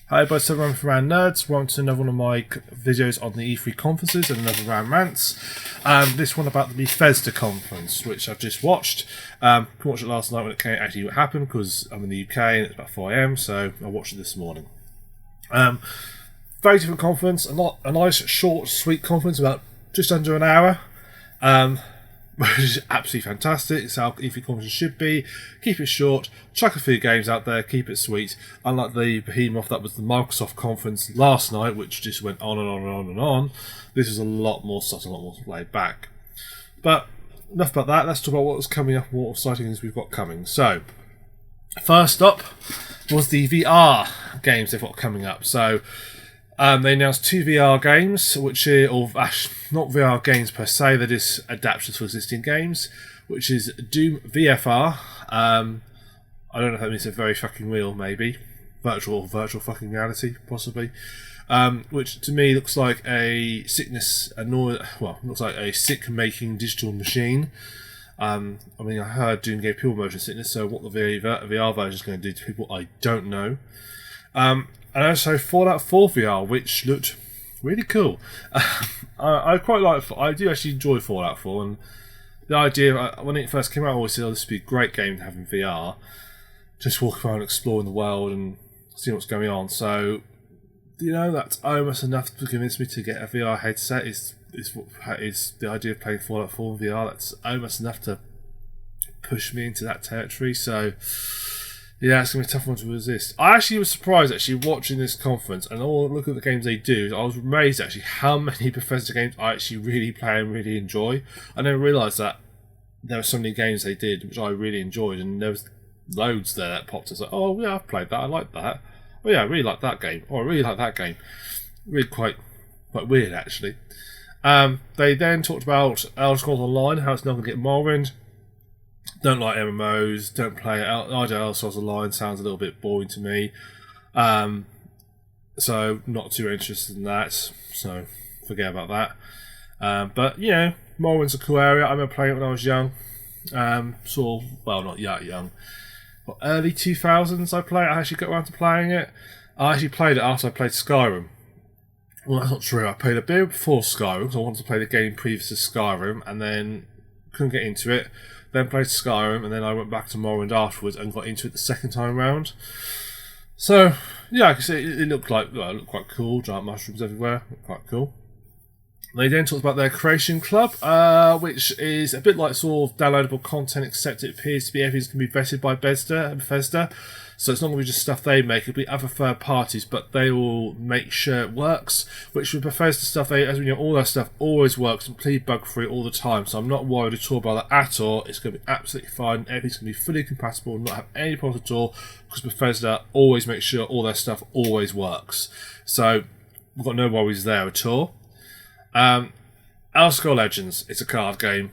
Hi, TheSuffolkRam from Rant Nerds. Welcome to another one of my videos on the E3 conferences and another Rants. This one about the Bethesda conference, which I've just watched. Watched it last night when it came actually what happened because I'm in the UK and it's about 4 AM, so I watched it this morning. Very different conference, a nice, short, sweet conference, about just under an hour. Which is absolutely fantastic. It's how E3 conferences should be. Keep it short, chuck a few games out there, keep it sweet. Unlike the behemoth that was the Microsoft conference last night, which just went on and on and on and on, this is a lot more subtle, a lot more laid back. But enough about that, let's talk about what's coming up and what exciting things we've got coming. So, first up was the VR games they've got coming up. So, they announced 2 VR games, which are not VR games per se, they're just adaptations for existing games, which is Doom VFR. I don't know if that means a very fucking real, maybe. Virtual fucking reality, possibly. Which to me looks like looks like a sick-making digital machine. I heard Doom gave people motion sickness, so what the VR version is going to do to people, I don't know. And also Fallout 4 VR, which looked really cool. I quite like. I do actually enjoy Fallout 4, and the idea when it first came out, I always said, this would be a great game to have in VR. Just walk around, exploring the world, and see what's going on. So, that's almost enough to convince me to get a VR headset. Is the idea of playing Fallout 4 in VR? That's almost enough to push me into that territory. So. Yeah, it's going to be a tough one to resist. I actually was surprised, watching this conference and look at the games they do. I was amazed, how many Bethesda games I actually really play and really enjoy. I never realised that there were so many games they did which I really enjoyed, and there was loads there that popped. I was like, oh yeah, I've played that, I like that. Oh yeah, I really like that game. Oh, I really like that game. Really quite weird, actually. They then talked about Elder Scrolls Online, how it's not going to get Morrowind. Don't like MMOs, don't play it. Elder Scrolls Online sounds a little bit boring to me. So not too interested in that. So forget about that. But Morrowind's a cool area. I remember playing it when I was young. Not that young. But early 2000s I actually got around to playing it. I actually played it after I played Skyrim. Well, that's not true. I played a bit before Skyrim because I wanted to play the game previous to Skyrim, and then couldn't get into it. Then played Skyrim, and then I went back to Morrowind afterwards and got into it the second time round. So, yeah, I can see it looked quite cool. Giant mushrooms everywhere, quite cool. They then talked about their Creation Club, which is a bit like sort of downloadable content, except it appears to be everything's going to be vetted by Bethesda. So it's not going to be just stuff they make, it'll be other third parties, but they will make sure it works, which with Bethesda stuff, as we know, all their stuff always works completely bug-free all the time, so I'm not worried at all about that at all. It's going to be absolutely fine, everything's going to be fully compatible, not have any problems at all, because Bethesda always makes sure all their stuff always works. So we've got no worries there at all. Elder Scrolls Legends, it's a card game.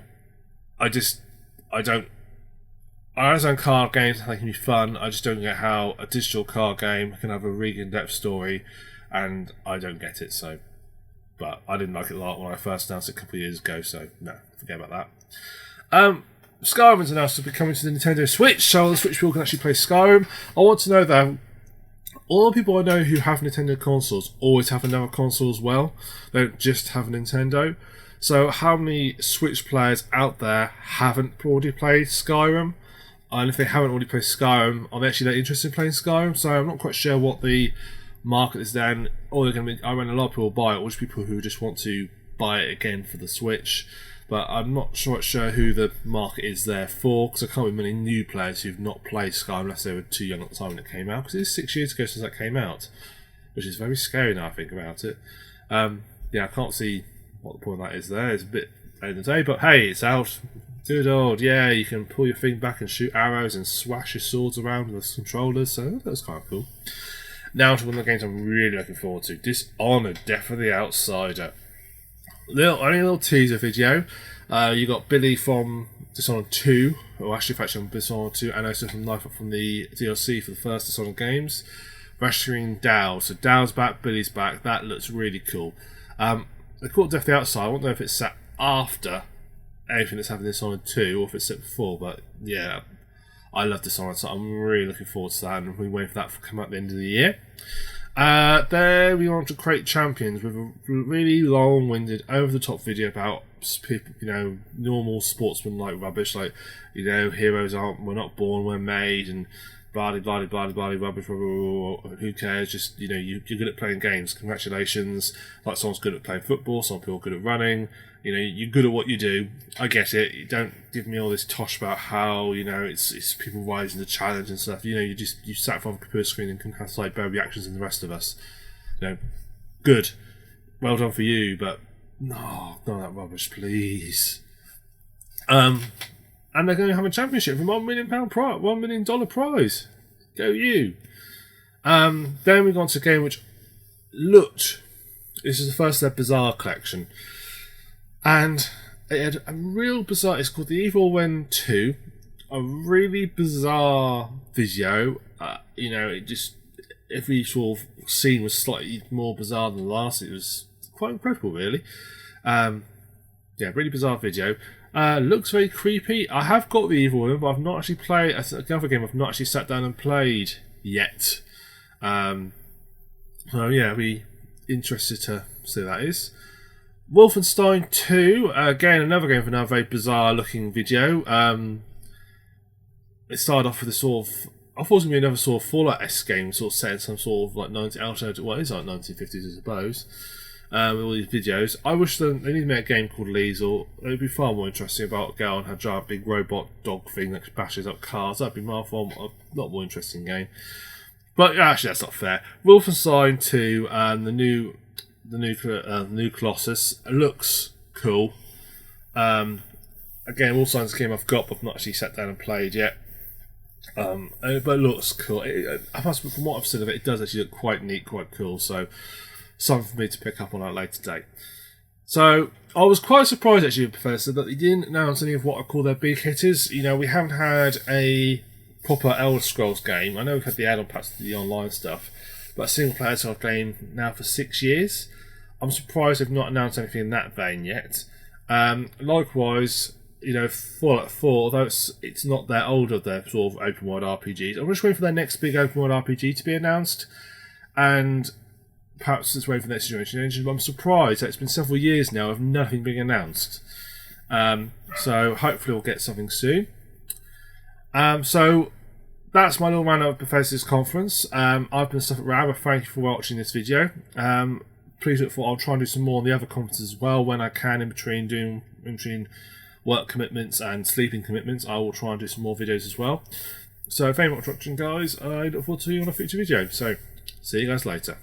I understand card games, they can be fun. I just don't get how a digital card game can have a really in-depth story, and I don't get it. So, but I didn't like it a lot when I first announced it a couple of years ago. So no, forget about that. Skyrim's announced to be coming to the Nintendo Switch, so the Switch people can actually play Skyrim. I want to know though, all the people I know who have Nintendo consoles always have another console as well. They don't just have a Nintendo. So how many Switch players out there haven't already played Skyrim? And if they haven't already played Skyrim, are they actually that interested in playing Skyrim? So I'm not quite sure what the market is then. Or they're going to be, I mean, a lot of people buy it, or just people who just want to buy it again for the Switch. But I'm not sure who the market is there for, because there can't be many new players who've not played Skyrim unless they were too young at the time when it came out. Because it is 6 years ago since that came out, which is very scary now I think about it. I can't see what the point of that is there. It's a bit late in the day, but hey, it's out. Daud, yeah, you can pull your thing back and shoot arrows and swash your swords around with the controllers, so that's kind of cool. Now to one of the games I'm really looking forward to, Dishonoured, Death of the Outsider. Only a little teaser video. You got Billy from Dishonored 2, or actually from Dishonored 2, and also from the DLC for the first Dishonored games, rescuing Daud. So Daud's back, Billy's back, that looks really cool. They call it Death of the Outsider. I don't know if it's set after anything that's happened in Dishonored 2 or if it's set before, but yeah, I love Dishonored, so I'm really looking forward to that, and we're waiting for that to come out at the end of the year. There we want to create champions with a really long-winded, over-the-top video about people, normal sportsman-like rubbish, like, heroes we're not born, we're made, and blah blah blah blah rubbish. Who cares? Just you're good at playing games. Congratulations. Like someone's good at playing football. Some people are good at running. You're good at what you do. I get it. You don't give me all this tosh about how it's people rising to challenge and stuff. You sat in front of a computer screen and can have like better reactions than the rest of us. Good. Well done for you, but no, none of that rubbish, please. And they're going to have a championship for £1 million prize, $1 million prize. Go you. Then we got to a game which looked. This is the first of their Bizarre collection, and it had a real bizarre. It's called The Evil When 2. A really bizarre video. It just every sort of scene was slightly more bizarre than the last. It was quite incredible, really. Really bizarre video. Looks very creepy. I have got The Evil Woman, but I've not actually played another game. I've not actually sat down and played yet. Be interested to see what that is. Wolfenstein 2, again another game with another very bizarre looking video. It started off with a sort of, I thought it was going to be another sort of Fallout-esque game, sort of set in some sort of like 1950s, I suppose. With all these videos. I wish they need to make a game called Liesel. It would be far more interesting about a girl and her giant big robot dog thing that bashes up cars. That'd be a lot more interesting game. But actually, that's not fair. Wolfenstein 2 and the new Colossus looks cool. Again, all signs of the game I've got, but I've not actually sat down and played yet. But it looks cool. From what I've seen of it, it does actually look quite neat, quite cool. So something for me to pick up on at a later date. So I was quite surprised actually with Bethesda that they didn't announce any of what I call their big hitters. We haven't had a proper Elder Scrolls game. I know we've had the add-on packs to the online stuff, but a single player sort of game now for 6 years. I'm surprised they've not announced anything in that vein yet. Likewise, Fallout 4, although it's not that old of their sort of open world RPGs, I'm just waiting for their next big open world RPG to be announced, and perhaps it's waiting for the next generation engine, but I'm surprised that it's been several years now of nothing being announced. So hopefully we'll get something soon. So that's my little round of Bethesda's conference. I've been TheSuffolkRam. Thank you for watching this video. Please look for, I'll try and do some more on the other conferences as well when I can in between work commitments and sleeping commitments. I will try and do some more videos as well. So thank you for watching, guys. I look forward to you on a future video. So see you guys later.